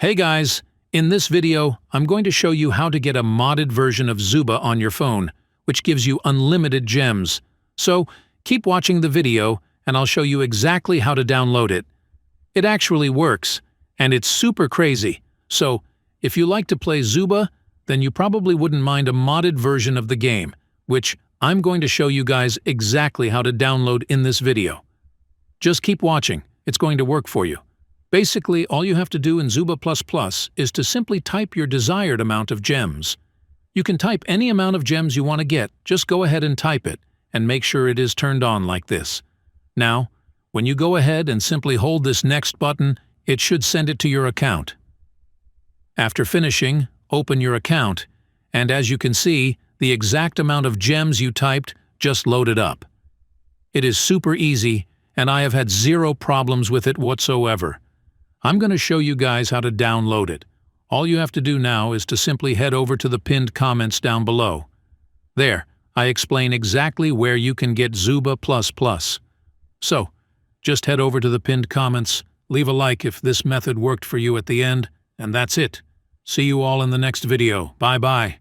Hey guys, in this video, I'm going to show you how to get a modded version of ZOOBA on your phone, which gives you unlimited gems. So, keep watching the video and I'll show you exactly how to download it. It actually works, and it's super crazy. So, if you like to play ZOOBA, then you probably wouldn't mind a modded version of the game, which I'm going to show you guys exactly how to download in this video. Just keep watching, it's going to work for you. Basically, all you have to do in ZOOBA++ is to simply type your desired amount of gems. You can type any amount of gems you want to get, just go ahead and type it, and make sure it is turned on like this. Now, when you go ahead and simply hold this next button, it should send it to your account. After finishing, open your account, and as you can see, the exact amount of gems you typed just loaded up. It is super easy, and I have had zero problems with it whatsoever. I'm going to show you guys how to download it. All you have to do now is to simply head over to the pinned comments down below. There, I explain exactly where you can get ZOOBA++. So, just head over to the pinned comments, leave a like if this method worked for you at the end, and that's it. See you all in the next video. Bye-bye.